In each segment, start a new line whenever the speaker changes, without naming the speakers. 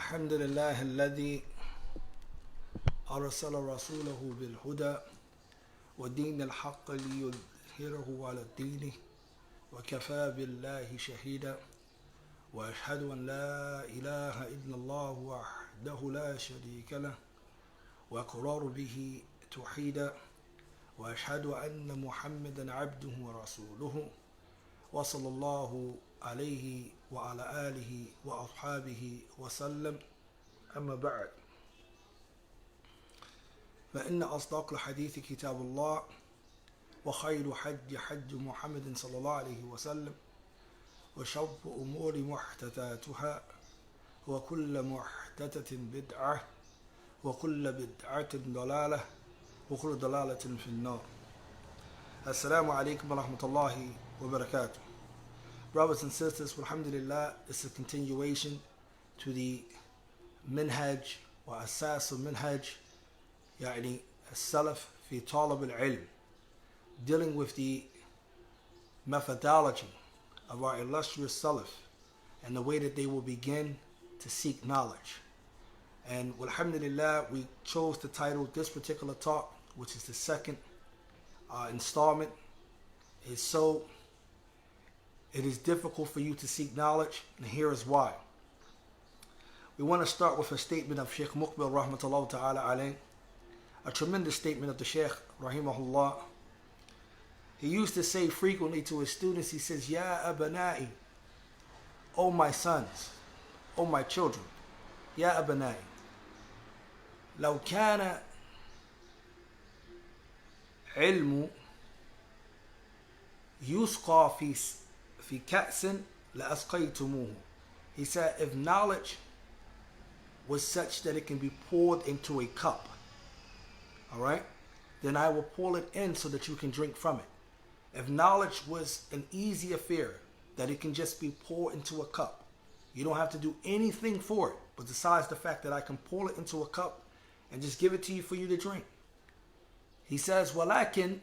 الحمد لله الذي أرسل رسوله بالهدى ودين الحق ليظهره على الدين وكفى بالله شهيدا وأشهد أن لا إله إلا الله وحده لا شريك له وأقرار به توحيدا وأشهد أن محمدا عبده ورسوله وصلى الله عليه وعلى آله وأصحابه وسلم أما بعد فإن أصدق الحديث كتاب الله وخير حج محمد صلى الله عليه وسلم وشر أمور محدثاتها وكل محدثة بدعة وكل بدعة ضلالة وكل ضلالة في النار. Assalamu alaikum wa rahmatullahi wa barakatuh. Brothers and sisters, alhamdulillah, it's a continuation to the minhaj or asas of minhaj, يعني السلف في طلب العلم, dealing with the methodology of our illustrious salaf and the way that they will begin to seek knowledge. And alhamdulillah, we chose to title this particular talk, which is the second installment, is so it is difficult for you to seek knowledge, and here is why. We want to start with a statement of Sheikh Muqbil rahmatullah ta'ala alayh, a tremendous statement of the Sheikh rahimahullah. He used to say frequently to his students, he says, Ya abana'i, O my sons, O my children, Ya abana'i, لو كان علم يسقى في كأس لأسقيتموه. He said, if knowledge was such that it can be poured into a cup, all right, then I will pour it in so that you can drink from it. If knowledge was an easy affair that it can just be poured into a cup, you don't have to do anything for it, but besides the fact that I can pour it into a cup and just give it to you for you to drink. He says, وَلَكِنْ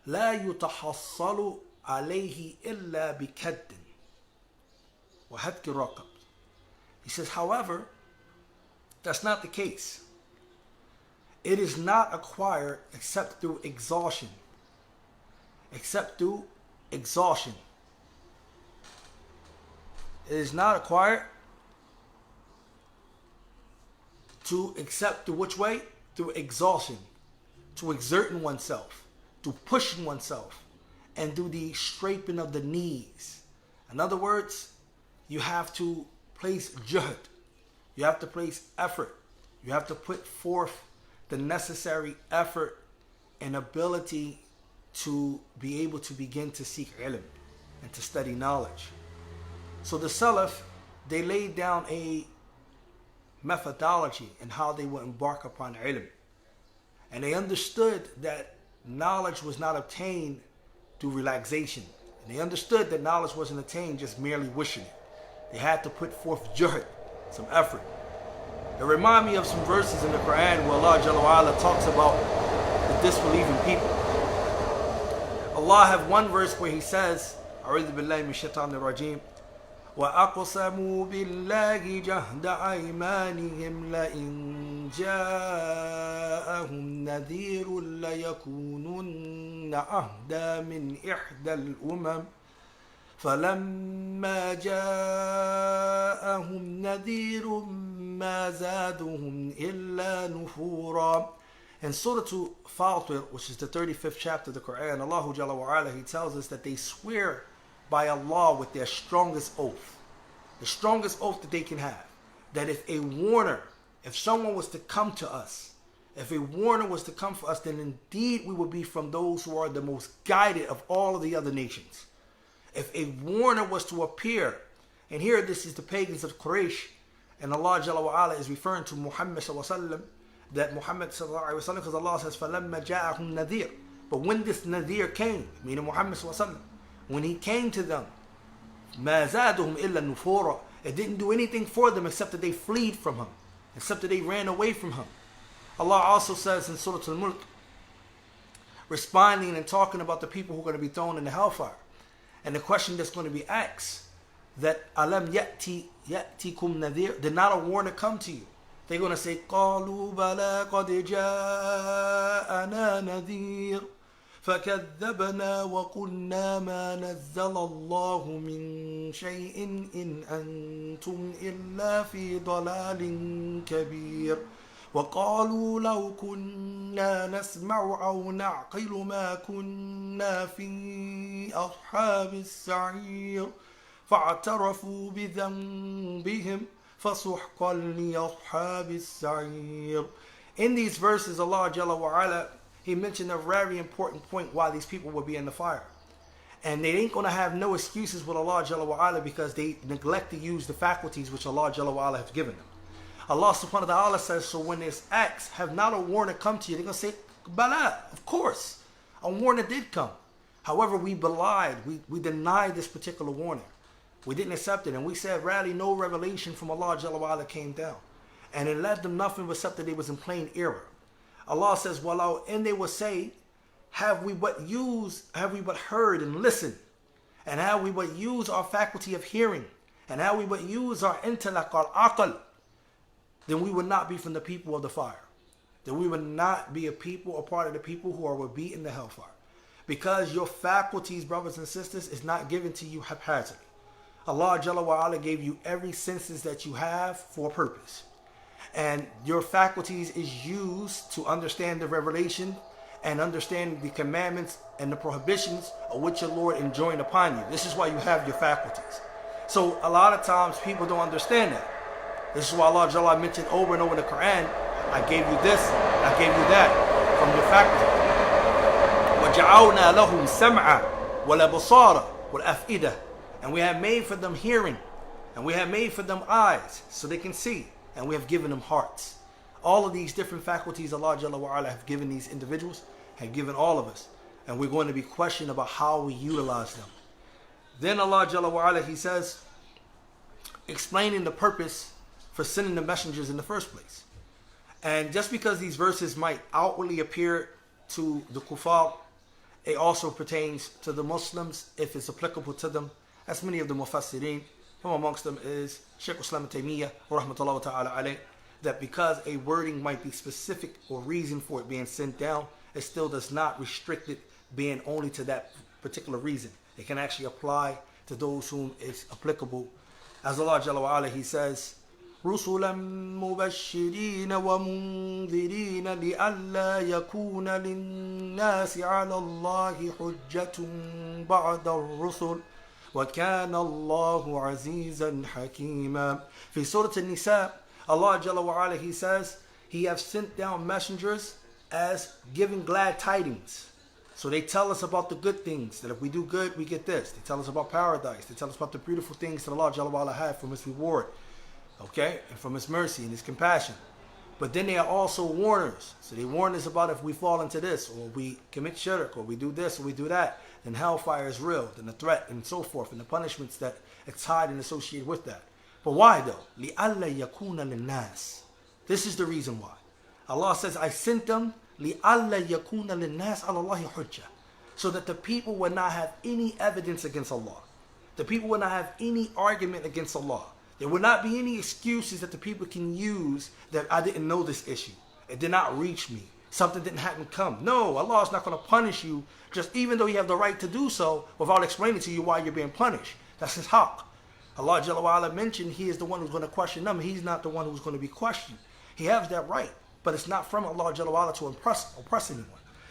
لَا يُتَحَصَّلُ عَلَيْهِ إِلَّا بِكَدٍ وَهَتْكِ الرَّقَبِ. He says, however, that's not the case. It is not acquired except through exhaustion. Except through exhaustion. It is not acquired except through which way? Through exhaustion. To exerting oneself, to pushing oneself, and do the scraping of the knees. In other words, you have to place juhd, you have to place effort, you have to put forth the necessary effort and ability to be able to begin to seek ilm and to study knowledge. So the Salaf, they laid down a methodology in how they would embark upon ilm. And they understood that knowledge was not obtained through relaxation. And they understood that knowledge wasn't attained just merely wishing it. They had to put forth juhd, some effort. It reminds me of some verses in the Quran where Allah Jalla wa Ala talks about the disbelieving people. Allah have one verse where He says, A'udhu billahi min shaitanir rajim, وَأَقْسَمُوا بِاللَّهِ جَهْدَ أَيْمَانِهِمْ لَئِنْ جَاءَهُمْ نَذِيرٌ لَيَكُونُنَّ أَهْدَى مِنْ إِحْدَى الْأُمَمِ فَلَمَّا جَاءَهُمْ نَذِيرٌ مَا زَادُهُمْ إِلَّا نُفُورًا. In Surah Fatir, which is the 35th chapter of the Quran, Allah Jalla wa Ala, He tells us that they swear by Allah with their strongest oath, the strongest oath that they can have, that if a warner, if someone was to come to us, if a warner was to come for us, then indeed we would be from those who are the most guided of all of the other nations. If a warner was to appear, and here this is the pagans of Quraysh, and Allah Jalla wa Ala is referring to Muhammad sallallahu alaihi wasallam, that Muhammad sallallahu alaihi wasallam, because Allah says, فَلَمَّا جَاءَهُمْ نَذِيرٌ. But when this Nadir came, meaning Muhammad sallallahu alaihi wasallam, when he came to them, مَا زَادُهُمْ إِلَّا نُفُورًا, it didn't do anything for them except that they fled from him, except that they ran away from him. Allah also says in Surah Al-Mulk, responding and talking about the people who are going to be thrown in the hellfire. And the question that's going to be asked that alam ya'tikum nadhir, did not a warner come to you? They're going to say, قَالُوا بَلَا قَدْ جَاءَنَا نَذِيرٌ فَكَذَّبْنَا وَقُلْنَا مَا نَزَّلَ اللَّهُ مِنْ شَيْءٍ إِنْ أَنْتُمْ إِلَّا فِي ضَلَالٍ كَبِيرٍ وَقَالُوا لَوْ كُنَّا نَسْمَعُ أَوْ نَعْقِلُ مَا كُنَّا فِي أَصْحَابِ السَّعِيرِ فَاعْتَرَفُوا بِذَنبِهِمْ فَسُحْقًا لِأَصْحَابِ السَّعِيرِ. In these verses, Allah Jalla wa Ala, He mentioned a very important point why these people will be in the fire. And they ain't going to have no excuses with Allah Jalla wa Ala because they neglect to use the faculties which Allah Jalla wa Ala has given them. Allah subhanahu wa ta'ala says, so when this acts, have not a warner come to you, they're going to say, Bala, of course, a warner did come. However, we belied, we denied this particular warning. We didn't accept it, and we said, rarely no revelation from Allah Jalla wa Ala came down. And it led them nothing except that they was in plain error. Allah says, Wallahu, and they will say, have we but heard and listened, and have we but used our faculty of hearing, and have we but used our intellect, our aql, then we would not be from the people of the fire. Then we would not be a part of the people who will be in the hellfire. Because your faculties, brothers and sisters, is not given to you haphazardly. Allah Jalla wa Ala gave you every senses that you have for a purpose. And your faculties is used to understand the revelation and understand the commandments and the prohibitions of which your Lord enjoined upon you. This is why you have your faculties. So a lot of times people don't understand that. This is why Allah Jalla mentioned over and over in the Quran, I gave you this, I gave you that from your faculty. وَجَعَوْنَا لَهُمْ سَمْعًا وَلَبَصَارًا وَالْأَفْئِدَةً. And we have made for them hearing, and we have made for them eyes, so they can see, and we have given them hearts. All of these different faculties Allah Jalla wa Ala have given these individuals, have given all of us, and we're going to be questioned about how we utilize them. Then Allah Jalla wa Ala, He says, explaining the purpose for sending the messengers in the first place. And just because these verses might outwardly appear to the kuffar, it also pertains to the Muslims if it's applicable to them. As many of the mufassirin, from amongst them is Shaykh Islam Taymiyyah, rahmatullahi ta'ala alayh, that because a wording might be specific or reason for it being sent down, it still does not restrict it being only to that particular reason. It can actually apply to those whom it's applicable. As Allah Jalla wa Ala, He says, رُسُلًا مُبَشِّرِينَ وَمُنذِرِينَ لِأَلَّا يَكُونَ لِلنَّاسِ عَلَى اللَّهِ حُجَّةٌ بَعْدَ الرُّسُلِ وَكَانَ اللَّهُ عَزِيزًا حَكِيمًا. في Surah An-Nisa, Allah Jalla wa Ala, He says, He has sent down messengers as giving glad tidings. So they tell us about the good things, that if we do good, we get this. They tell us about paradise. They tell us about the beautiful things that Allah Jalla wa Ala had from His reward. Okay, and from His mercy and His compassion. But then they are also warners. So they warn us about if we fall into this, or we commit shirk, or we do this, or we do that, then hellfire is real, then the threat and so forth, and the punishments that it's tied and associated with that. But why though? لِأَلَّا يَكُونَ لِلنَّاسِ. This is the reason why. Allah says, I sent them لِأَلَّا يَكُونَ لِلنَّاسِ عَلَى اللَّهِ حُجَّةٌ, so that the people would not have any evidence against Allah. The people would not have any argument against Allah. There will not be any excuses that the people can use that I didn't know this issue. It did not reach me. Something didn't happen come. No, Allah is not going to punish you just even though you have the right to do so without explaining to you why you're being punished. That's His haqq. Allah Jalla wa Ala mentioned He is the one who's going to question them. He's not the one who's going to be questioned. He has that right, but it's not from Allah Jalla wa Ala to oppress anyone.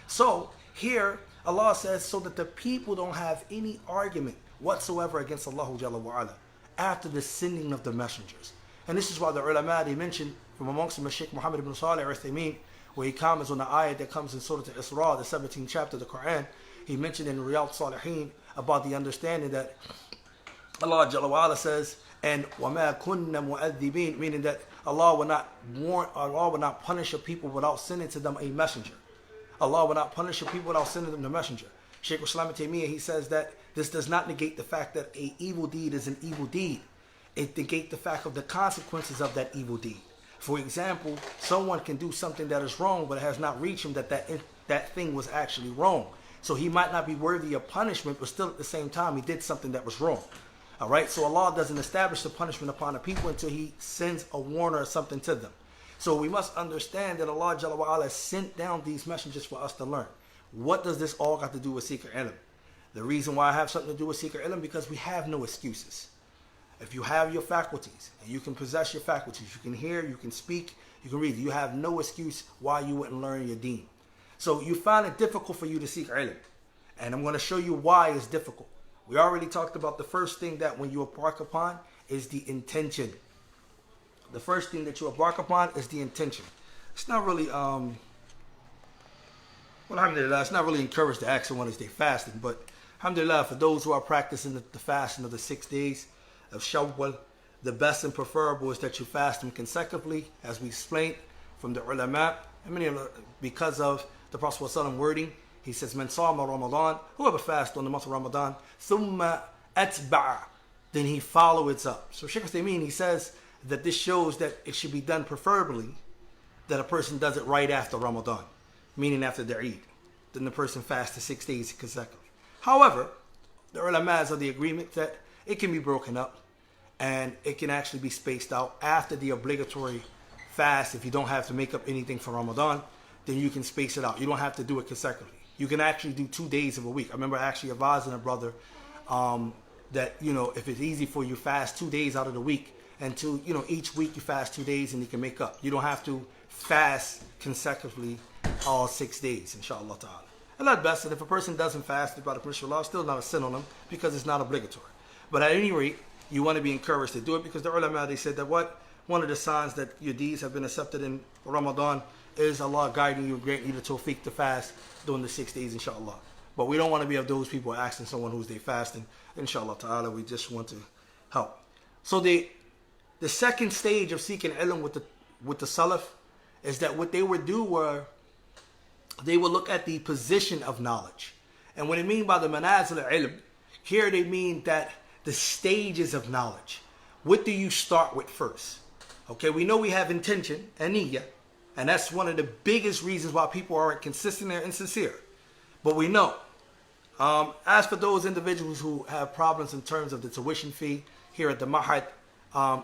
So here Allah says so that the people don't have any argument whatsoever against Allah Jalla wa Ala after the sending of the messengers. And this is why the ulama, they mentioned from amongst them Shaykh Muhammad ibn Salih al-Uthaymeen, where he comments on the ayat that comes in Surah Al-Isra, the 17th chapter of the Quran. He mentioned in Riyadh Salihin about the understanding that Allah Jalla wa Ala says, and وَمَا كُنَّ مُؤَذِّبِينَ, meaning that Allah will not warn, Allah will not punish a people without sending to them a messenger. Allah will not punish a people without sending them the messenger. Shaykh Islam Taymiyyah, he says that this does not negate the fact that an evil deed is an evil deed. It negates the fact of the consequences of that evil deed. For example, someone can do something that is wrong, but it has not reached him that thing was actually wrong. So he might not be worthy of punishment, but still at the same time, he did something that was wrong. All right, so Allah doesn't establish the punishment upon the people until He sends a warner or something to them. So we must understand that Allah Jalla wa Ala sent down these messengers for us to learn. What does this all got to do with seeker ilm? The reason why I have something to do with seeker ilm, because we have no excuses. If you have your faculties and you can possess your faculties, you can hear, you can speak, you can read, you have no excuse why you wouldn't learn your deen. So you find it difficult for you to seek ilm. And I'm going to show you why it's difficult. We already talked about the first thing that when you embark upon is the intention. The first thing that you embark upon is the intention. It's not really, alhamdulillah, it's not really encouraged to ask someone if they're fasting, but alhamdulillah, for those who are practicing the fasting of the 6 days of Shawwal, the best and preferable is that you fast them consecutively, as we explained from the ulama. Because of the Prophet ﷺ wording, he says, "Man sama Ramadan," whoever fasts on the month of Ramadan, thumma atba'a, then he follow it up. So Shaykh Uthaymeen, he says that this shows that it should be done preferably that a person does it right after Ramadan, meaning after their Eid. Then the person fasts the 6 days consecutively. However, the ulama is of the agreement that it can be broken up and it can actually be spaced out after the obligatory fast. If you don't have to make up anything for Ramadan, then you can space it out. You don't have to do it consecutively. You can actually do 2 days of a week. I remember actually advising a brother that, if it's easy for you, fast 2 days out of the week, and each week you fast 2 days and you can make up. You don't have to fast consecutively all 6 days, inshallah ta'ala. And that's best. And if a person doesn't fast by the permission of Allah, still not a sin on them because it's not obligatory. But at any rate, you want to be encouraged to do it, because the ulama, they said that one of the signs that your deeds have been accepted in Ramadan is Allah guiding you, granting you the tawfiq to fast during the 6 days, inshallah. But we don't want to be of those people asking someone who's they fasting, inshallah ta'ala. We just want to help. So the second stage of seeking ilm with the Salaf is that what they would do were they would look at the position of knowledge. And what they mean by the manazil al-ilm, here they mean that the stages of knowledge. What do you start with first? Okay, we know we have intention and niyyah, and that's one of the biggest reasons why people aren't consistent and insincere. But we know, as for those individuals who have problems in terms of the tuition fee here at the Mahad,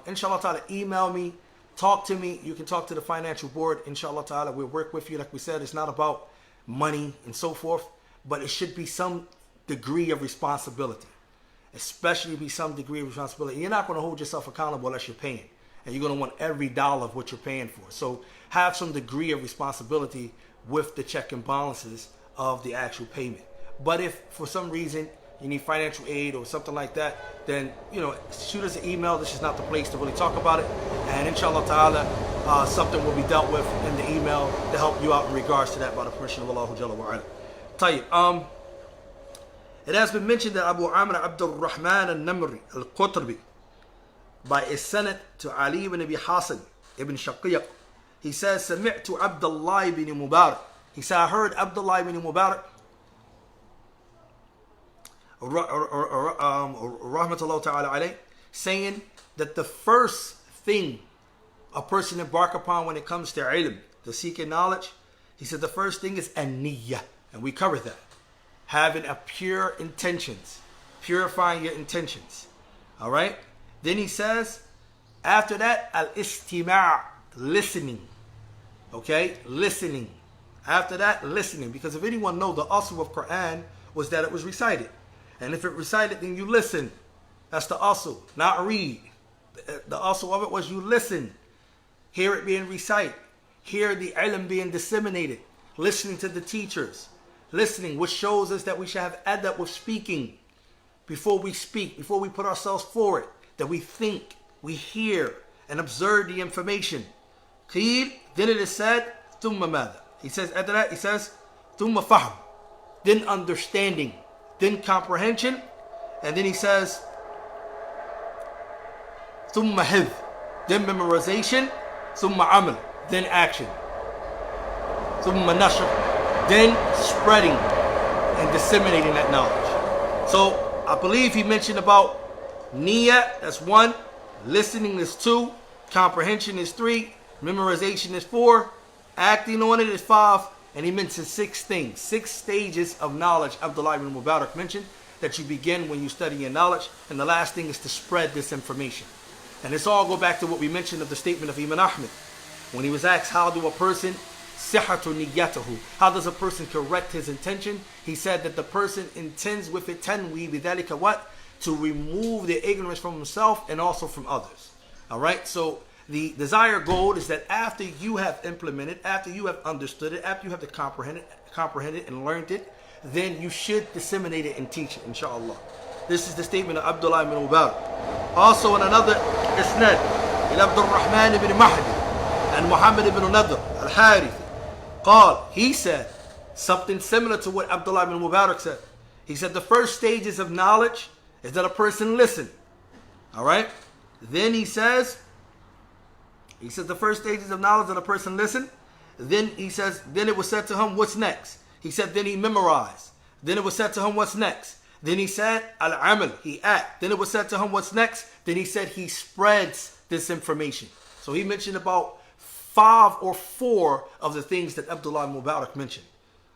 inshallah ta'ala, email me, talk to me. You can talk to the financial board, inshallah ta'ala. We'll work with you. Like we said, it's not about money and so forth, but it should be some degree of responsibility. Especially be some degree of responsibility. You're not going to hold yourself accountable unless you're paying. And you're going to want every dollar of what you're paying for. So have some degree of responsibility with the check and balances of the actual payment. But if for some reason you need financial aid or something like that, then shoot us an email. This is not the place to really talk about it. And inshallah ta'ala, something will be dealt with in the email to help you out in regards to that by the permission of Allah Jalla wa Ala. Tayyib. It has been mentioned that Abu Amr Abdul Rahman al-Namri al-Qutbi, by a sanad to Ali ibn Abi Hasan ibn Shaqiq, he says, Sami'tu Abdullah ibn Mubarak. He said, I heard Abdullah ibn Mubarak, rahmatullah ta'ala alayh, saying that the first thing a person embark upon when it comes to ilm, to seeking knowledge, he said the first thing is an-niyyah, and we covered that. Having a pure intentions, purifying your intentions. All right. Then he says, after that, al-istima', listening. Okay, listening. After that, listening. Because if anyone knows, the asl of Quran was that it was recited. And if it recited, then you listen. That's the asl, not read. The asl of it was you listen. Hear it being recited. Hear the ilm being disseminated. Listening to the teachers. Listening, which shows us that we should have adab with speaking. Before we speak, before we put ourselves forward, that we think, we hear, and observe the information. Qeel, then it is said, thumma madha. He says, after that, he says, thumma fahm. Then understanding, then comprehension, and then he says, thumma hifz, then memorization, thumma amal, then action, thumma nashr, then spreading and disseminating that knowledge. So I believe he mentioned about niyyah, that's 1, listening is 2, comprehension is 3, memorization is 4, acting on it is 5, and he mentioned 6 things, 6 stages of knowledge Abdullah ibn Mubarak mentioned that you begin when you study your knowledge. And the last thing is to spread this information. And this all go back to what we mentioned of the statement of Imam Ahmed. When he was asked, how do a person sihatu niyatahu, how does a person correct his intention? He said that the person intends with it tanwi bidhalika what? To remove the ignorance from himself and also from others. Alright, so the desired goal is that after you have implemented, after you have understood it, after you have comprehended and learned it, then you should disseminate it and teach it, inshallah. This is the statement of Abdullah ibn Mubarak. Also in another isnad, Abdul Rahman ibn Mahdi and Muhammad ibn Nadr al-Harithi, he said something similar to what Abdullah ibn Mubarak said. He said the first stages of knowledge is that a person listen. Alright? Then he says the first stages of knowledge that a person listen. Then he says, then it was said to him, what's next? He said, then he memorized. Then it was said to him, what's next? Then he said, al-amal, he act. Then it was said to him, what's next? Then he said he spreads this information. So he mentioned about 5 or 4 of the things that Abdullah Mubarak mentioned.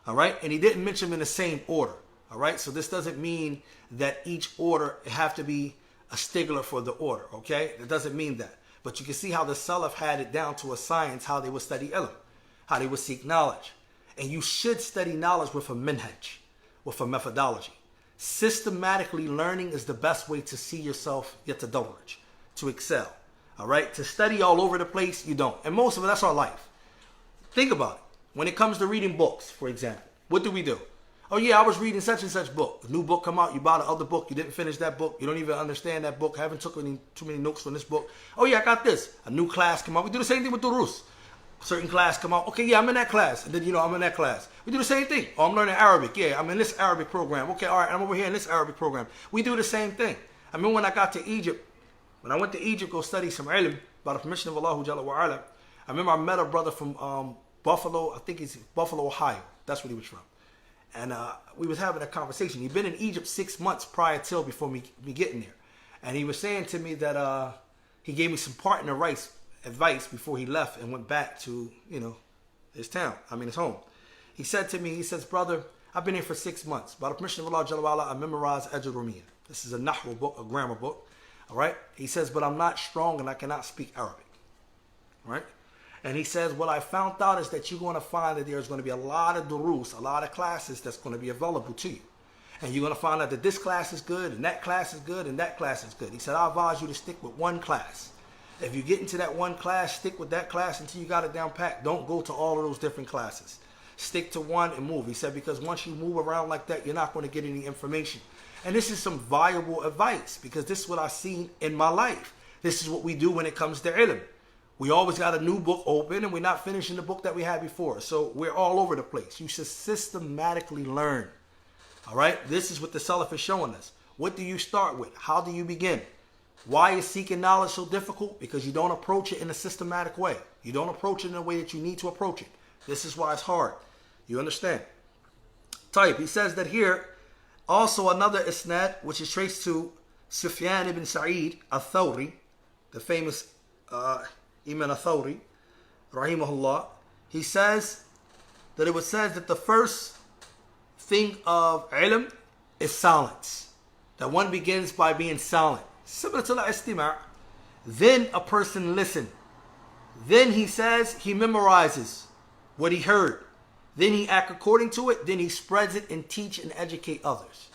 All right? And he didn't mention them in the same order. All right? So this doesn't mean that each order have to be a stickler for the order. Okay? It doesn't mean that. But you can see how the Salaf had it down to a science, how they would study ilm, how they would seek knowledge. And you should study knowledge with a minhaj, with a methodology. Systematically learning is the best way to see yourself yatadarraj, to excel. All right? To study all over the place, you don't. And most of it, that's our life. Think about it. When it comes to reading books, for example, what do? Oh yeah, I was reading such and such book. A new book come out, you bought another book, you didn't finish that book, you don't even understand that book, haven't took too many notes from this book. Oh yeah, I got this. A new class come out. We do the same thing with durus. Certain class come out. Okay, yeah, I'm in that class. And then, I'm in that class. We do the same thing. Oh, I'm learning Arabic. Yeah, I'm in this Arabic program. Okay, all right, I'm over here in this Arabic program. We do the same thing. I mean, when I got to Egypt, when I went to Egypt, go study some ilm, by the permission of Allah Jalla wa Ala, I remember I met a brother from Buffalo, I think it's Buffalo, Ohio. That's where he was from. And we was having a conversation. He'd been in Egypt 6 months prior till before me getting there. And he was saying to me that he gave me some partner advice before he left and went back to, his home. He said to me, he says, brother, I've been here for 6 months. By the permission of Allah Jalla wa Ala, I memorized Ajurumiyya. This is a Nahwu book, a grammar book. All right? He says, but I'm not strong and I cannot speak Arabic. Right? And he says, what I found out is that you're going to find that there's going to be a lot of durus, a lot of classes that's going to be available to you. And you're going to find out that this class is good and that class is good and that class is good. He said, I advise you to stick with one class. If you get into that one class, stick with that class until you got it down packed. Don't go to all of those different classes. Stick to one and move. He said, because once you move around like that, you're not going to get any information. And this is some valuable advice because this is what I've seen in my life. This is what we do when it comes to ilm. We always got a new book open and we're not finishing the book that we had before. So we're all over the place. You should systematically learn. All right? This is what the Salaf is showing us. What do you start with? How do you begin? Why is seeking knowledge so difficult? Because you don't approach it in a systematic way. You don't approach it in a way that you need to approach it. This is why it's hard. You understand? Type. He says that here, also another isnad, which is traced to Sufyan ibn Sa'id al-Thawri, the famous Imam al-Thawri, rahimahullah. He says that it was said that the first thing of ilm is silence. That one begins by being silent. Similar to al-istima'. Then a person listens. Then he says he memorizes what he heard. Then he acts according to it. Then he spreads it and teach and educate others.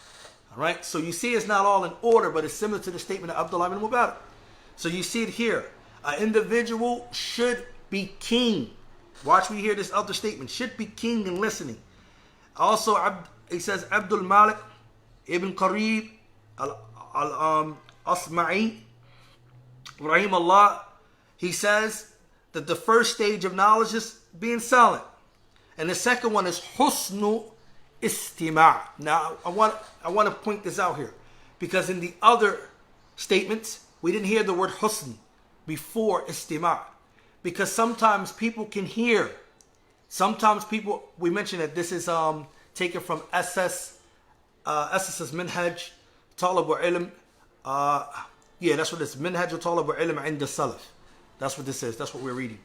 All right. So you see, it's not all in order, but it's similar to the statement of Abdullah ibn Mubarak. So you see it here. An individual should be keen. Watch me hear this other statement. Should be keen in listening. Also, he says Abdul Malik ibn Qarib al-Asma'i, rahimahullah, he says that the first stage of knowledge is being silent. And the second one is husnu istima'. Now, I want to point this out here. Because in the other statements, we didn't hear the word husn before istima'. Because sometimes people can hear. Sometimes people, we mentioned that this is taken from SS's Minhaj Talab wa Ilm. Yeah, that's what this is. Minhaj Talab wa Ilm Inda Salaf. That's what this is. That's what we're reading.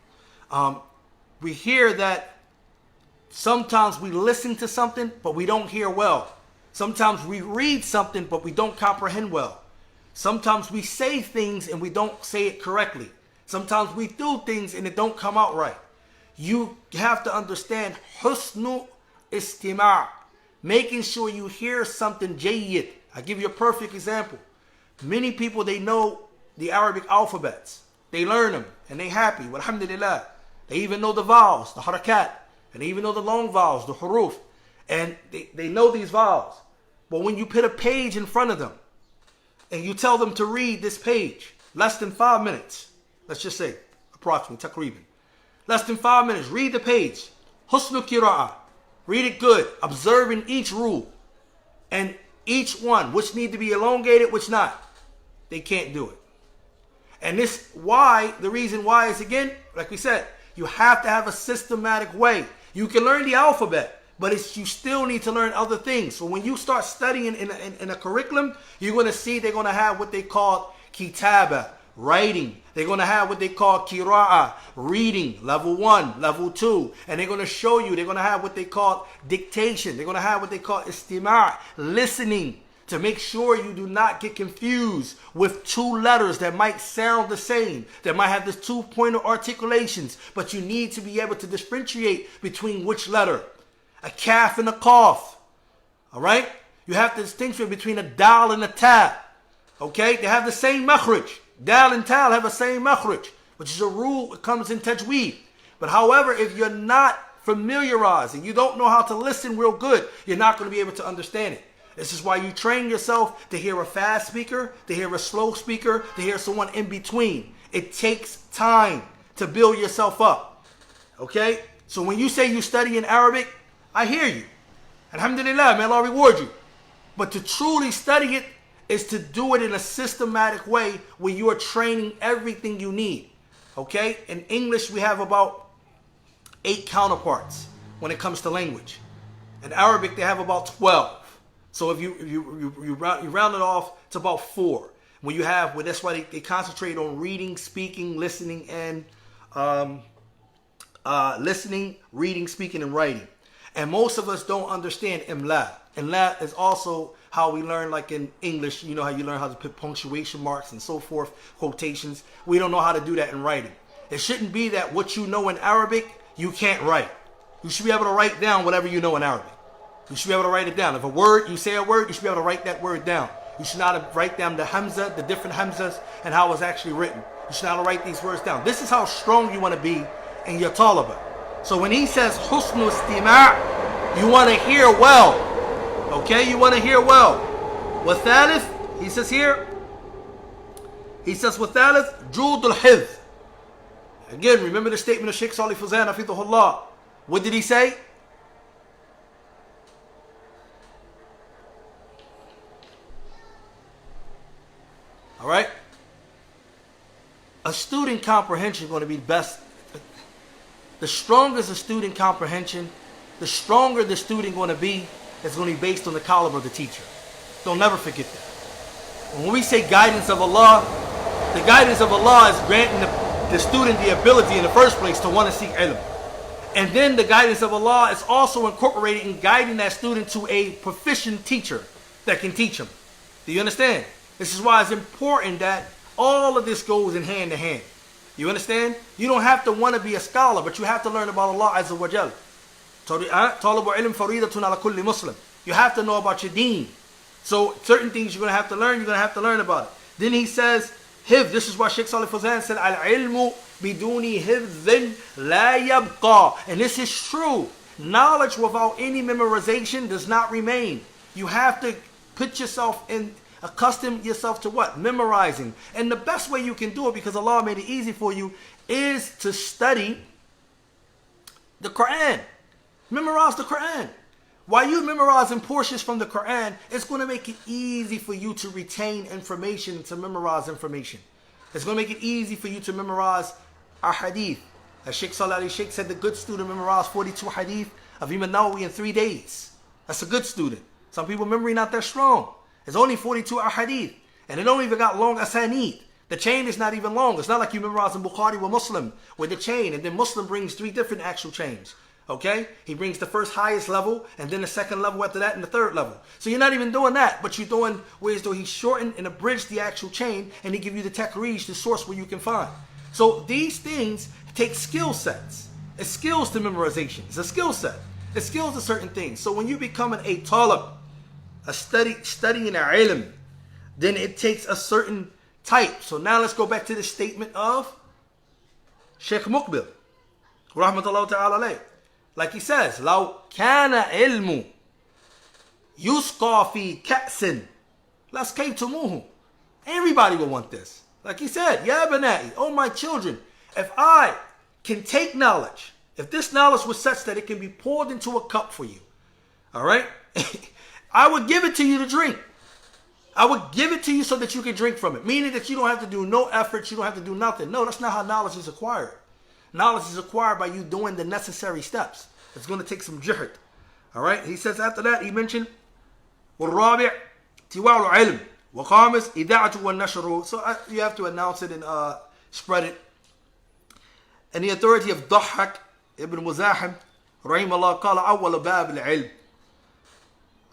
We hear that sometimes we listen to something, but we don't hear well. Sometimes we read something, but we don't comprehend well. Sometimes we say things and we don't say it correctly. Sometimes we do things and it don't come out right. You have to understand husnu istima', making sure you hear something jayyid. I give you a perfect example. Many people, they know the Arabic alphabets. They learn them and they happy. Alhamdulillah. They even know the vowels, the harakat. And they even know the long vowels, the huruf. And they know these vowels. But when you put a page in front of them and you tell them to read this page, less than 5 minutes, let's just say, approximately, taqreeban, less than 5 minutes, read the page, husnu qira'ah, read it good, observing each rule, and each one, which need to be elongated, which not, they can't do it. And the reason why is, again, like we said, you have to have a systematic way. You can learn the alphabet, but you still need to learn other things. So when you start studying in a curriculum, you're going to see they're going to have what they call kitaba, writing. They're going to have what they call qira'ah, reading, level 1, level 2. And they're going to show you, they're going to have what they call dictation. They're going to have what they call istima', listening, to make sure you do not get confused with two letters that might sound the same, that might have the 2-pointer articulations, but you need to be able to differentiate between which letter. A kaf and a qaf. All right? You have to distinguish between a dal and a ta. Okay? They have the same makhraj. Dal and tal have the same makhraj, which is a rule that comes in tajweed. But however, if you're not familiarized and you don't know how to listen real good, you're not going to be able to understand it. This is why you train yourself to hear a fast speaker, to hear a slow speaker, to hear someone in between. It takes time to build yourself up. Okay? So when you say you study in Arabic, I hear you. Alhamdulillah, may Allah reward you. But to truly study it is to do it in a systematic way where you are training everything you need. Okay? In English, we have about 8 counterparts when it comes to language. In Arabic, they have about 12. So if you round it off, it's about 4. When you have, well, that's why they concentrate on reading, speaking, listening, and listening, reading, speaking, and writing. And most of us don't understand imla. Imla is also how we learn, like in English, you know how you learn how to put punctuation marks and so forth, quotations. We don't know how to do that in writing. It shouldn't be that what you know in Arabic, you can't write. You should be able to write down whatever you know in Arabic. You should be able to write it down. If you say a word, you should be able to write that word down. You should not write down the hamza, the different hamzas, and how it's actually written. You should not write these words down. This is how strong you want to be in your talaba. So when he says husnu istima', you want to hear well. Okay, you want to hear well. وَالثَّالِث, he says here, وَالثَّالِث جُودُ الْحِفْظ. Again, remember the statement of Sheikh Salih Fawzan, hafidhahullah. What did he say? All right? A student comprehension is going to be the best. The stronger the student comprehension, the stronger the student going to be, is going to be based on the caliber of the teacher. Don't never forget that. When we say guidance of Allah, the guidance of Allah is granting the student the ability in the first place to want to seek ilm. And then the guidance of Allah is also incorporated in guiding that student to a proficient teacher that can teach him. Do you understand? This is why it's important that all of this goes in hand to hand. You understand? You don't have to want to be a scholar, but you have to learn about Allah Azza wa Jal. Talabu ilm faridatun ala kulli Muslim. You have to know about your deen. So certain things you're going to have to learn, you're going to have to learn about it. Then he says, hifz. This is why Sheikh Salih Fawzan said, al-ilmu biduni hifzin la yabqa. And this is true. Knowledge without any memorization does not remain. You have to put yourself in, accustom yourself to what? Memorizing. And the best way you can do it, because Allah made it easy for you, is to study the Quran. Memorize the Quran. While you memorizing portions from the Quran, it's going to make it easy for you to retain information, to memorize information. It's going to make it easy for you to memorize our hadith. As Sheikh Salih Ali Sheikh said, the good student memorized 42 hadith of Imam Nawawi in 3 days. That's a good student. Some people memory not that strong. It's only 42 ahadith. And it don't even got long asanid. The chain is not even long. It's not like you memorize in Bukhari or Muslim with the chain. And then Muslim brings 3 different actual chains. Okay? He brings the first highest level, and then the second level after that, and the third level. So you're not even doing that, but you're doing ways though he shortened and abridged the actual chain, and he give you the taqreej, the source where you can find. So these things take skill sets. It's skills to memorization. It's a skill set. It's skills to certain things. So when you become a talib, studying a ilm, then it takes a certain type. So now let's go back to the statement of Sheikh Muqbil, rahmatullahi ta'ala alayh. Like he says, لو كان علم يسقى في كأس لاسقيتموه. Everybody will want this. Like he said, Ya banai, oh my children, if I can take knowledge, if this knowledge was such that it can be poured into a cup for you, all right, I would give it to you to drink. I would give it to you so that you can drink from it. Meaning that you don't have to do no effort, you don't have to do nothing. No, that's not how knowledge is acquired. Knowledge is acquired by you doing the necessary steps. It's going to take some jihad. All right, he says after that, he mentioned, وَالرَّابِعِ تِوَاعُ الْعِلْمِ وَقَامِسْ إِذَاعَةُ وَالنَّشْرُ. So you have to announce it and spread it. And the authority of Dhahhak ibn Muzahim, rahimahullah, قال أول باب العلم.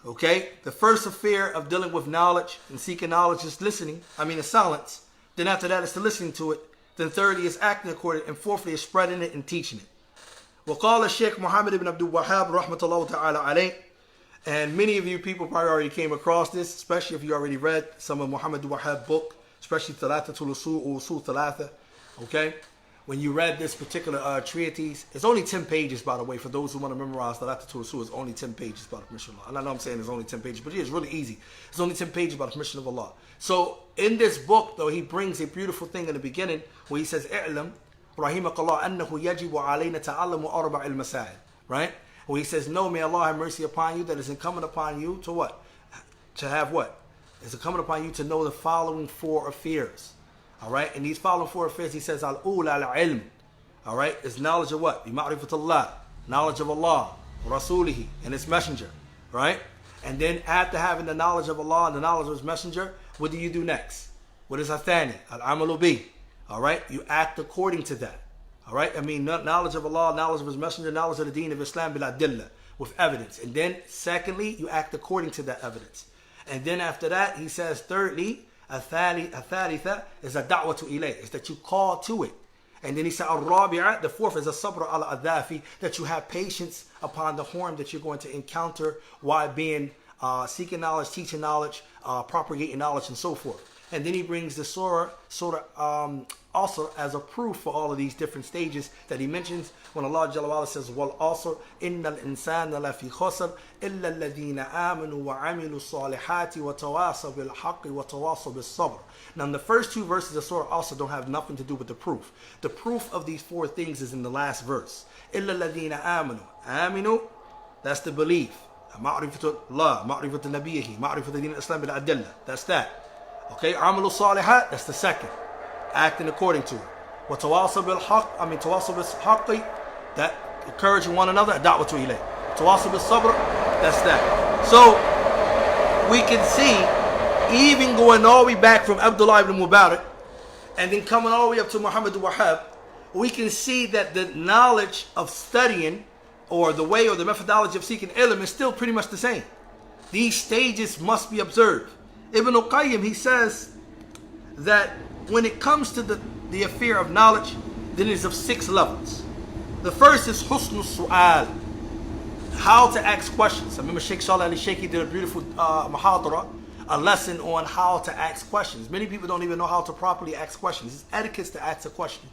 Okay, the first affair of dealing with knowledge and seeking knowledge is listening. Is silence. Then after that is to listening to it. Then thirdly is acting according, and fourthly is spreading it and teaching it. وقال الشيخ محمد ibn Abdul Wahhab رحمة الله تعالى عليه. And many of you people probably already came across this, especially if you already read some of Muhammad Wahhab's book, especially Thalathatul Usul or Usul Thalatha. Okay, when you read this particular treatise, it's only 10 pages, by the way, for those who want to memorize Thalathatul Usul. It's only 10 pages by the permission of Allah. And I know I'm saying it's only 10 pages, but it's really easy. It's only 10 pages by the permission of Allah. So in this book, though, he brings a beautiful thing in the beginning where he says, "I'lam rahimaka Allah annahu yajibu alayna ta'allamu arba' al-masail." Right? Where he says, "No, may Allah have mercy upon you, that is incumbent upon you to what? To have what? It's incumbent upon you to know the following 4 affairs." All right? And these following 4 affairs, he says, "Al-ula al-ilm." All right? Is knowledge of what? Bima'rifatullah. Knowledge of Allah, Rasulihi, and His Messenger. Right? And then after having the knowledge of Allah and the knowledge of His Messenger, what do you do next? What is Athani? Al-amalu bi. All right? You act according to that. All right? Knowledge of Allah, knowledge of His Messenger, knowledge of the deen of Islam bil adillah, with evidence. And then secondly, you act according to that evidence. And then after that, he says thirdly, athalitha is a da'watu ilayh, is that you call to it. And then he said al-rabi'a, the fourth is a sabr al-adafi, that you have patience upon the harm that you're going to encounter while being seeking knowledge, teaching knowledge, propagating knowledge, and so forth. And then he brings the surah also as a proof for all of these different stages that he mentions when Allah Jalla wa Ala says, "Wal asr innal insana lafi khusr illa alladhina amanu wa amilu salihati wa tawasaw bil haqqi wa tawasaw bis sabr." Now, in the first 2 verses of surah also don't have nothing to do with the proof. The proof of these 4 things is in the last verse. Illa alladhina amanu. Aminu, that's the belief. Ma'rifatullah, ma'rifatu nabiyihi, ma'rifatu din al-Islam bil adillah. That's that. Okay, amalu salihat, that's the second. Acting according to it. وَتَوَاصَوْ بِالْحَقِّ, تَوَاصَوْ بِالْحَقِّ, that encouraging one another, دَعْوَةُ إِلَيْهِ. تَوَاصَوْ بِالصَّبْرِ, that's that. So, we can see, even going all the way back from Abdullah ibn Mubarak, and then coming all the way up to Muhammad Wahhab, we can see that the knowledge of studying, or the way or the methodology of seeking ilm is still pretty much the same. These stages must be observed. Ibn al-Qayyim, he says that when it comes to the affair of knowledge, then it is of 6 levels. The first is husnul su'al, how to ask questions. I remember Sheikh Saleh Ali Sheikhi did a beautiful muhadara, a lesson on how to ask questions. Many people don't even know how to properly ask questions. It's etiquette to ask a question.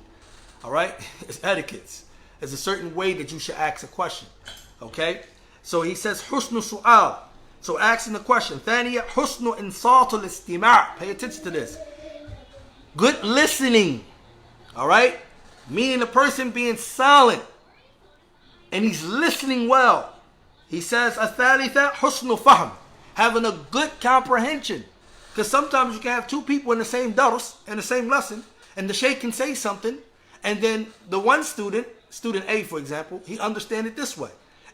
All right? It's etiquette. There's a certain way that you should ask a question. Okay? So he says husnul su'al. So asking the question. ثانية حسن إنصات الاستماع. Pay attention to this. Good listening. All right? Meaning the person being silent and he's listening well. He says الثالثة حسن فهم. Having a good comprehension. Because sometimes you can have 2 people in the same dars, in the same lesson, and the shaykh can say something, and then the one student A for example, he understands it this way.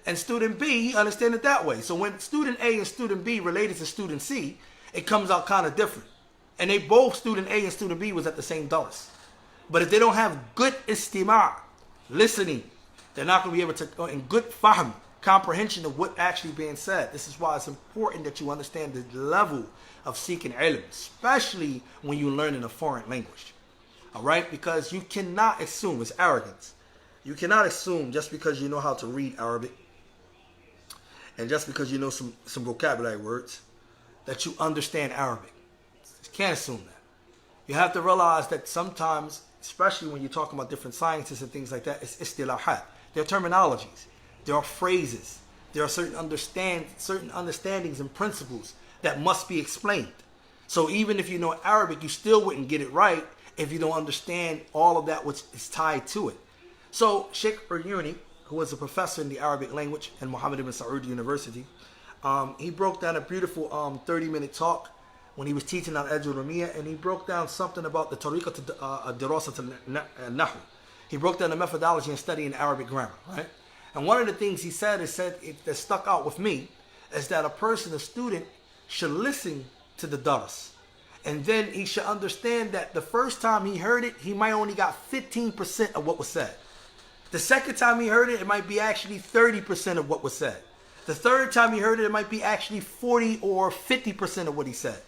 And student B, he understands it that way. So when student A and student B related to student C, it comes out kind of different. And they both, student A and student B, was at the same dars. But if they don't have good istima', listening, They're not going to be able to, in good fahm, comprehension of what actually being said. This is why it's important that you understand the level of seeking ilm, especially when you learn in a foreign language. All right? Because you cannot assume, it's arrogance. You cannot assume just because you know how to read Arabic and just because you know some vocabulary words that you understand Arabic. You can't assume that. You have to realize that sometimes, especially when you're talking about different sciences and things like that, it's istilahat. There are terminologies. There are phrases. There are certain understandings and principles that must be explained. So even if you know Arabic, you still wouldn't get it right if you don't understand all of that which is tied to it. So Sheikh Uyuni, who was a professor in the Arabic language at Muhammad ibn Saud University, he broke down a beautiful 30-minute talk when he was teaching on Ajur Ramiyah, and he broke down something about the Tariqat al-Dirasat al-Nahu. He broke down the methodology in studying Arabic grammar, right? And one of the things he said that stuck out with me is that a student, should listen to the Daras. And then he should understand that the first time he heard it, he might only got 15% of what was said. The second time he heard it, it might be actually 30% of what was said. The third time he heard it, it might be actually 40 or 50% of what he said.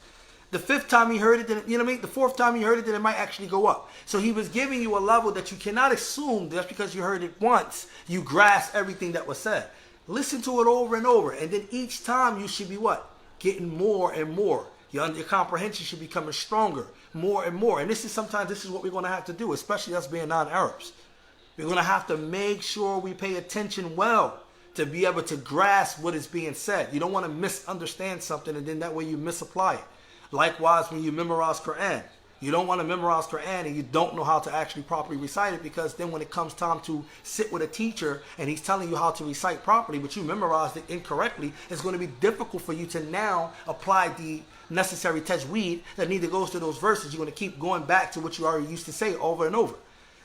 The fifth time he heard it, then, you know what I mean? The fourth time he heard it, then it might actually go up. So he was giving you a level that you cannot assume just because you heard it once, you grasp everything that was said. Listen to it over and over. And then each time you should be what? Getting more and more. Your comprehension should be becoming stronger, more and more. And this is what we're going to have to do, especially us being non-Arabs. We're going to have to make sure we pay attention well to be able to grasp what is being said. You don't want to misunderstand something and then that way you misapply it. Likewise, when you memorize Quran, you don't want to memorize Quran and you don't know how to actually properly recite it, because then when it comes time to sit with a teacher and he's telling you how to recite properly, but you memorized it incorrectly, it's going to be difficult for you to now apply the necessary tajweed that neither goes to those verses. You're going to keep going back to what you already used to say over and over.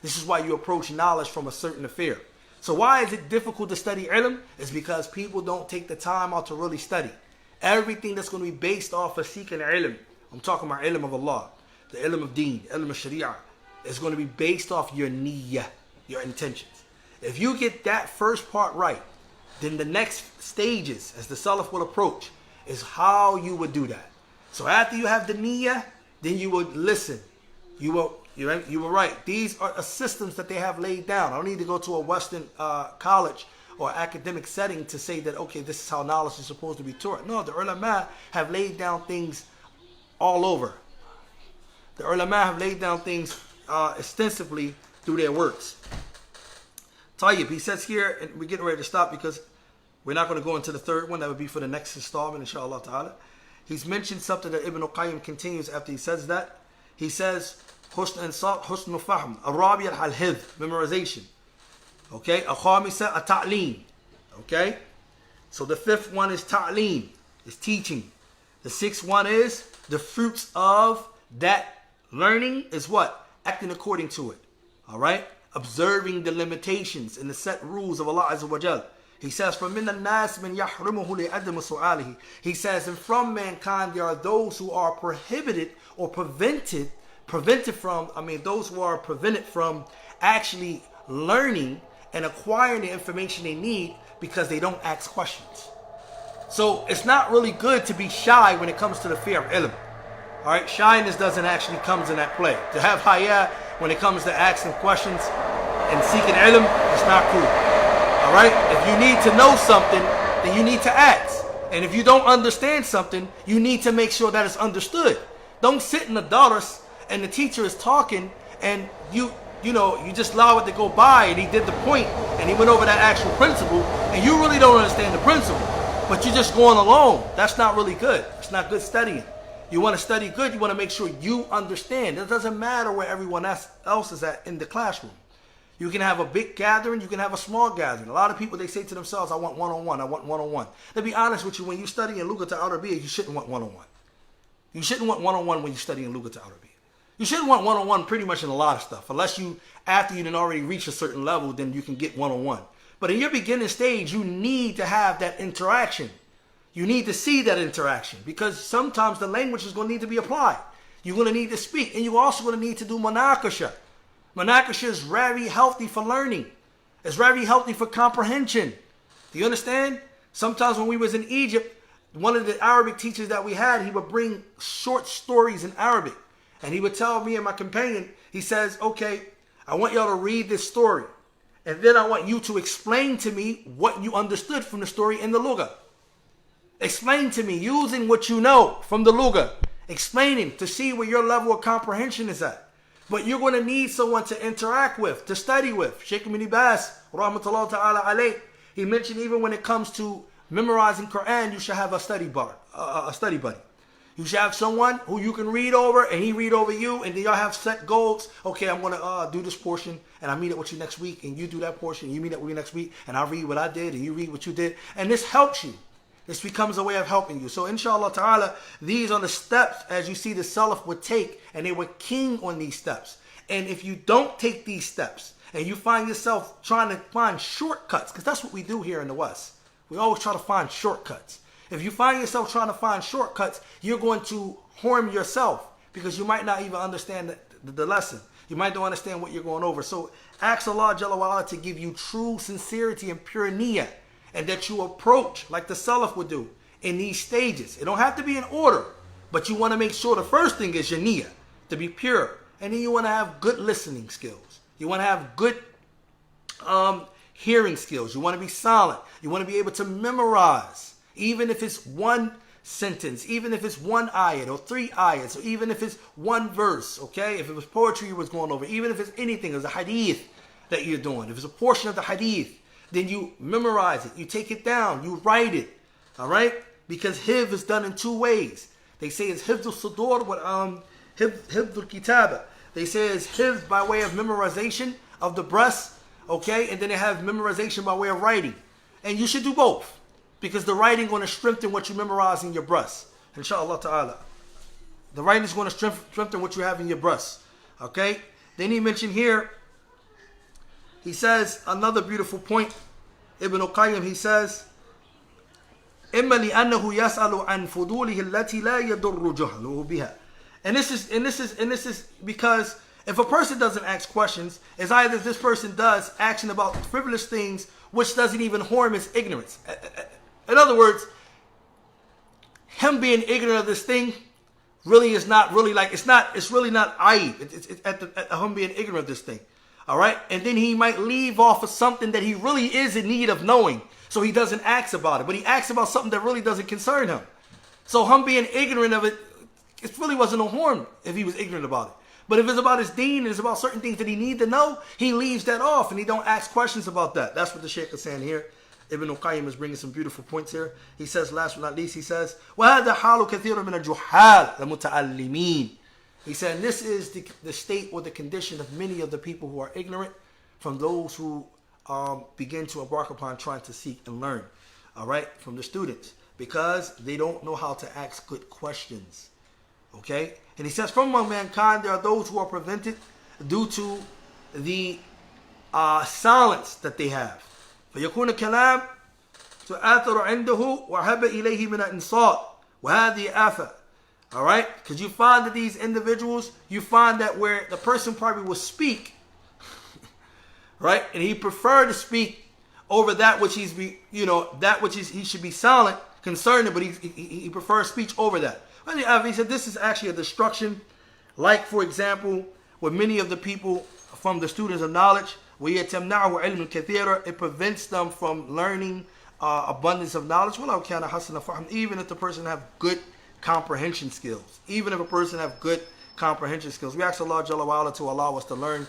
This is why you approach knowledge from a certain affair. So why is it difficult to study ilm? It's because people don't take the time out to really study. Everything that's going to be based off of seeking ilm, I'm talking about ilm of Allah, the ilm of deen, ilm of sharia, is going to be based off your niyyah, your intentions. If you get that first part right, then the next stages, as the Salaf will approach, is how you would do that. So after you have the niyyah, then you would listen. You were right. These are systems that they have laid down. I don't need to go to a Western college or academic setting to say that, okay, this is how knowledge is supposed to be taught. No, the ulama have laid down things all over. The ulama have laid down things extensively through their works. Tayyib, he says here, and we're getting ready to stop because we're not going to go into the third one. That would be for the next installment, inshallah ta'ala. He's mentioned something that Ibn al-Qayyim continues after he says that. He says, Husn fahm, Arabiya al-Hidh, memorization. Okay, al-Khamisa, at-Ta'lim. Okay, so the fifth one is Ta'lim, is teaching. The sixth one is the fruits of that learning is what? Acting according to it. All right, observing the limitations and the set rules of Allah Azza wa Jal. He says, فَمِنَ النَّاسِ مَنْ يَحْرِمُهُ لِعَدَمِ سُؤَالِهِ. He says, and from mankind there are those who are prohibited or prevented from actually learning and acquiring the information they need because they don't ask questions. So it's not really good to be shy when it comes to the fear of ilm. All right, shyness doesn't actually come in that play. To have haya when it comes to asking questions and seeking ilm, it's not cool. All right, if you need to know something, then you need to ask. And if you don't understand something, you need to make sure that it's understood. Don't sit in the daras and the teacher is talking and you just allow it to go by, and he did the point and he went over that actual principle and you really don't understand the principle, but you're just going along. That's not really good. It's not good studying. You want to study good, you want to make sure you understand. It doesn't matter where everyone else is at in the classroom. You can have a big gathering, you can have a small gathering. A lot of people, they say to themselves, I want one-on-one, I want one-on-one. To be honest with you, when you study in Lughat al-Arabiyyah, you shouldn't want one-on-one. You shouldn't want one-on-one when you study in Lughat al-Arabiyyah. You shouldn't want one-on-one pretty much in a lot of stuff. Unless after you done already reach a certain level, then you can get one-on-one. But in your beginning stage, you need to have that interaction. You need to see that interaction, because sometimes the language is going to need to be applied. You're going to need to speak, and you're also going to need to do munakasha. Munakasha is very healthy for learning. It's very healthy for comprehension. Do you understand? Sometimes when we was in Egypt, one of the Arabic teachers that we had, he would bring short stories in Arabic. And he would tell me and my companion, he says, okay, I want y'all to read this story. And then I want you to explain to me what you understood from the story in the Lugha. Explain to me using what you know from the Lugha. Explaining to see where your level of comprehension is at. But you're going to need someone to interact with, to study with. Sheikh Ibn Baz, rahmatullah ta'ala alayh, he mentioned even when it comes to memorizing Quran, you should have a study buddy. You should have someone who you can read over and he read over you, and then y'all have set goals. Okay, I'm going to do this portion and I meet up with you next week, and you do that portion and you meet up with me next week, and I read what I did and you read what you did. And this helps you. This becomes a way of helping you. So inshallah ta'ala, these are the steps as you see the Salaf would take, and they were king on these steps. And if you don't take these steps and you find yourself trying to find shortcuts, because that's what we do here in the West. We always try to find shortcuts. If you find yourself trying to find shortcuts, you're going to harm yourself, because you might not even understand the lesson. You might not understand what you're going over. So ask Allah Jalla wa Ala to give you true sincerity and pure niyyah, and that you approach like the Salaf would do in these stages. It don't have to be in order, but you want to make sure the first thing is your niyyah, to be pure. And then you want to have good listening skills. You want to have good hearing skills. You want to be silent. You want to be able to memorize, even if it's one sentence, even if it's one ayat or 3 ayats, or even if it's one verse, okay? If it was poetry you was going over, even if it's anything, it's a hadith that you're doing. If it's a portion of the hadith, then you memorize it, you take it down, you write it, all right? Because hifz is done in 2 ways. They say it's hifz al-sudur with hifz al-kitaba. They say it's hifz by way of memorization of the breast, okay? And then they have memorization by way of writing. And you should do both, because the writing is going to strengthen what you memorize in your breast, inshallah ta'ala. The writing is going to strengthen what you have in your breast, okay? Then he mentioned here, he says another beautiful point. Ibn Qayyim, he says, إِمَّا لِأَنَّهُ يَسْأَلُ عَنْ فُضُولِهِ الَّتِي لَا يَضُرُّ جَهْلُهُ بِهَا. And this is because if a person doesn't ask questions, it's either this person does action about frivolous things which doesn't even harm his ignorance. In other words, him being ignorant of this thing really is not really like, it's really not aib. It's at him being ignorant of this thing. All right. And then he might leave off of something that he really is in need of knowing. So he doesn't ask about it, but he asks about something that really doesn't concern him. So him being ignorant of it, it really wasn't a harm if he was ignorant about it. But if it's about his deen and it's about certain things that he need to know, he leaves that off and he don't ask questions about that. That's what the Shaykh is saying here. Ibn Qayyim is bringing some beautiful points here. He says, last but not least, he says, وَهَذَا حَالُ كَثِيرٌ مِنَ الْجُحَّالِ الْمُتَعَلِّمِينَ. He said, this is the state or the condition of many of the people who are ignorant from those who begin to embark upon trying to seek and learn, all right, from the students, because they don't know how to ask good questions, okay? And he says, from among mankind, there are those who are prevented due to the silence that they have. فَيَكُونَ كَلَامٌ تُؤَثَرُ عِنْدَهُ وَهَبَ إِلَيْهِ مِنَ الْإِنصَاتِ وَهَذِهِ آفَةٌ. All right? Because you find that these individuals, you find that where the person probably will speak, right? And he preferred to speak over that which he's, he should be silent concerning, but he prefers speech over that. He said this is actually a destruction, like, for example, with many of the people from the students of knowledge, it prevents them from learning abundance of knowledge, even if the person have good comprehension skills. Even if a person have good comprehension skills. We ask Allah Jalla wa Ala to allow us to learn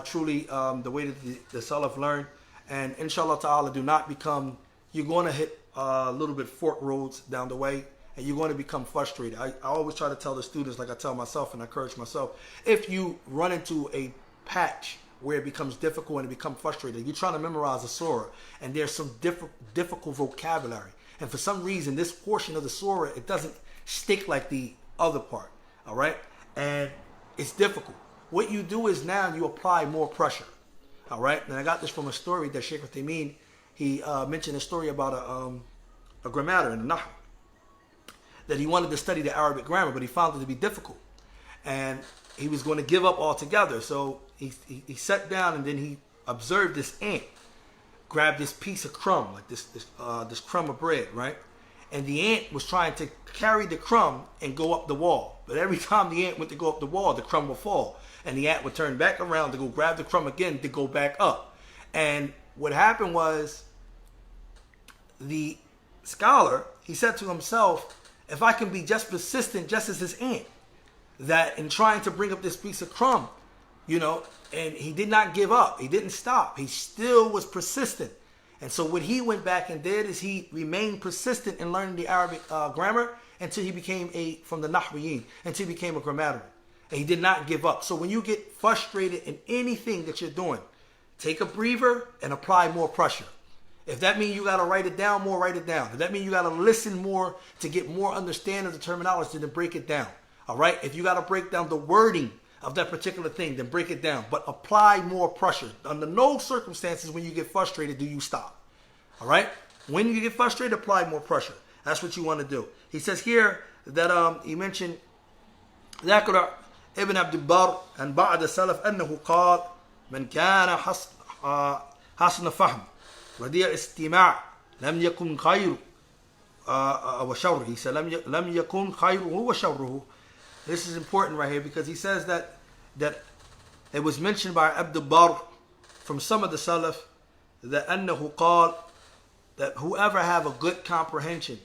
truly the way that the Salaf learned. And inshallah ta'ala, do not become, you're going to hit a little bit fork roads down the way, and you're going to become frustrated. I always try to tell the students, like I tell myself and I encourage myself, if you run into a patch where it becomes difficult and it becomes frustrated, you're trying to memorize a surah and there's some difficult vocabulary, and for some reason this portion of the surah, it doesn't stick like the other part, all right, and it's difficult. What you do is now you apply more pressure, all right. And I got this from a story that Sheikh Uthaymeen, he mentioned a story about a grammar in the Nahu, that he wanted to study the Arabic grammar, but he found it to be difficult, and he was going to give up altogether. So he sat down, and then he observed this ant grab this piece of crumb, like this crumb of bread, right? And the ant was trying to carry the crumb and go up the wall. But every time the ant went to go up the wall, the crumb would fall. And the ant would turn back around to go grab the crumb again to go back up. And what happened was, the scholar, he said to himself, if I can be just persistent just as this ant, that in trying to bring up this piece of crumb, and he did not give up. He didn't stop. He still was persistent. And so what he went back and did is he remained persistent in learning the Arabic grammar until he became from the Nahwiyin, until he became a grammarian. And he did not give up. So when you get frustrated in anything that you're doing, take a breather and apply more pressure. If that means you got to write it down more, write it down. If that means you got to listen more to get more understanding of the terminology, then break it down. All right? If you got to break down the wording of that particular thing, then break it down. But apply more pressure. Under no circumstances when you get frustrated do you stop. All right? When you get frustrated, apply more pressure. That's what you want to do. He says here that he mentioned ذكر ابن عبد البر عن بعض السلف أنه قال من كان حسن فهم رديء استماع لم يكن خير وشره. He said لم يكن خيره وشره. This is important right here because he says that it was mentioned by Abd al-Barr from some of the Salaf that أنه قال that whoever have a good comprehension,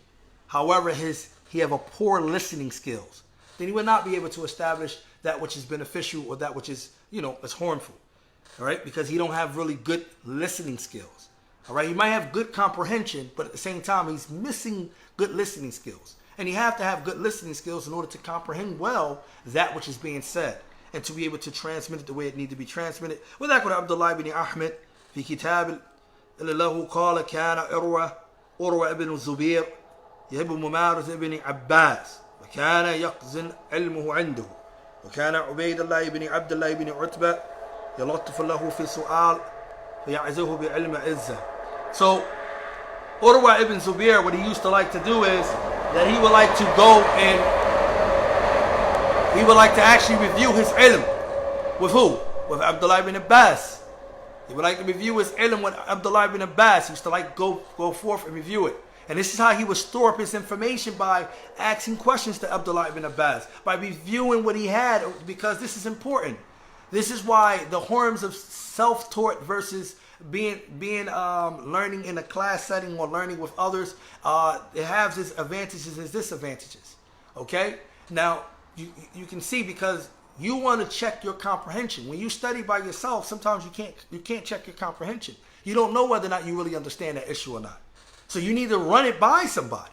however he have a poor listening skills, then he will not be able to establish that which is beneficial or that which is is harmful. All right, because he don't have really good listening skills. All right, he might have good comprehension, but at the same time he's missing good listening skills. And you have to have good listening skills in order to comprehend well that which is being said and to be able to transmit it the way it needs to be transmitted. وذكر عبد الله بن أحمد في كتاب له قال كان أروى ابن الزبير يحب ممارس ابن عباس وكان يقزن علمه عنده وكان عبيد الله بن عبد الله بن عتبة يلطف له في سؤال فيعزه بعلم عزة. So Urwa ibn Zubair, what he used to like to do is that he would like to go and he would like to actually review his ilm. With who? With Abdullah ibn Abbas. He would like to review his ilm with Abdullah ibn Abbas. He used to like go forth and review it. And this is how he would store up his information, by asking questions to Abdullah ibn Abbas, by reviewing what he had, because this is important. This is why the harms of self-taught versus being learning in a class setting or learning with others, it has its advantages and disadvantages. Okay? Now, you can see, because you want to check your comprehension. When you study by yourself, sometimes you can't check your comprehension. You don't know whether or not you really understand that issue or not. So you need to run it by somebody.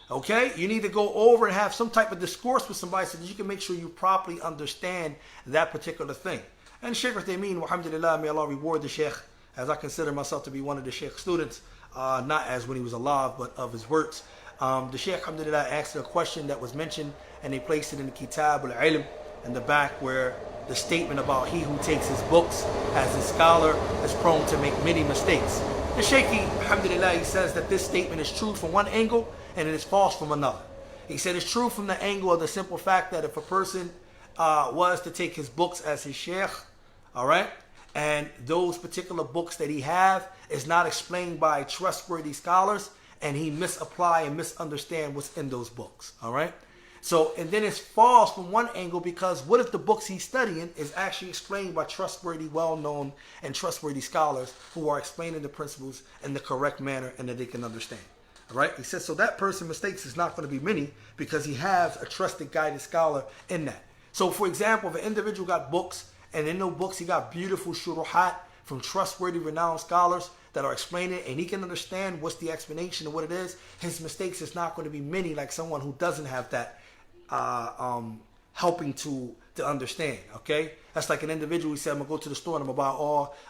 Okay? You need to go over and have some type of discourse with somebody so that you can make sure you properly understand that particular thing. And Shaykh Uthaymeen, alhamdulillah, may Allah reward the Shaykh, as I consider myself to be one of the Shaykh's students, not as when he was alive, but of his works. The Shaykh, alhamdulillah, asked a question that was mentioned, and they placed it in the Kitab al-Ilm in the back, where the statement about he who takes his books as a scholar is prone to make many mistakes. The Shaykh, alhamdulillah, he says that this statement is true from one angle and it is false from another. He said it's true from the angle of the simple fact that if a person was to take his books as his Shaykh, all right, and those particular books that he have is not explained by trustworthy scholars, and he misapply and misunderstand what's in those books, all right? So, and then it's false from one angle, because what if the books he's studying is actually explained by trustworthy, well-known, and trustworthy scholars who are explaining the principles in the correct manner and that they can understand, all right? He says, so that person's mistakes is not going to be many, because he has a trusted, guided scholar in that. So, for example, if an individual got books, and in those books he got beautiful shuruhat from trustworthy, renowned scholars that are explaining it, and he can understand what's the explanation of what it is, his mistakes is not going to be many like someone who doesn't have that helping to understand. Okay, that's like an individual who said, I'm gonna go to the store and I'm gonna buy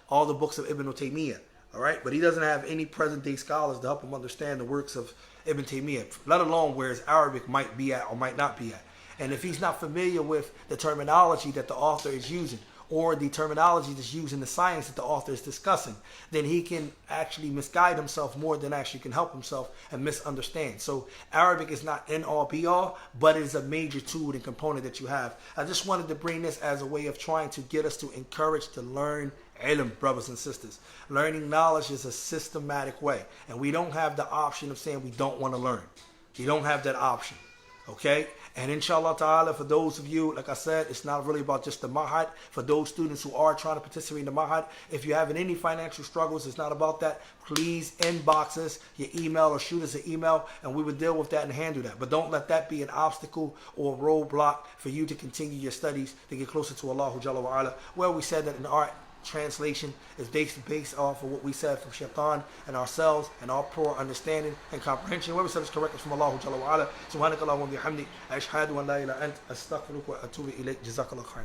all the books of Ibn Taymiyyah, all right, but he doesn't have any present day scholars to help him understand the works of Ibn Taymiyyah, let alone where his Arabic might be at or might not be at. And if he's not familiar with the terminology that the author is using, or the terminology that's used in the science that the author is discussing, then he can actually misguide himself more than actually can help himself and misunderstand. So Arabic is not end all be all, but it is a major tool and component that you have. I just wanted to bring this as a way of trying to get us to encourage to learn ilm, brothers and sisters. Learning knowledge is a systematic way, and we don't have the option of saying we don't want to learn. You don't have that option. Okay? And inshallah ta'ala, for those of you, like I said, it's not really about just the Ma'had. For those students who are trying to participate in the Ma'had, if you're having any financial struggles, it's not about that. Please inbox us your email or shoot us an email, and we will deal with that and handle that. But don't let that be an obstacle or a roadblock for you to continue your studies to get closer to Allah Jalla wa Ala. Well, we said that in our translation is based off of what we said from Shaitan and ourselves and our poor understanding and comprehension. Where we said is correct is from Allah Jalla wa Ala. Subhanakallahumma wa bihamdik, ashhadu an la ilaha illa anta, astaghfiruka wa atubu ilayk. Jazakallahu khairan.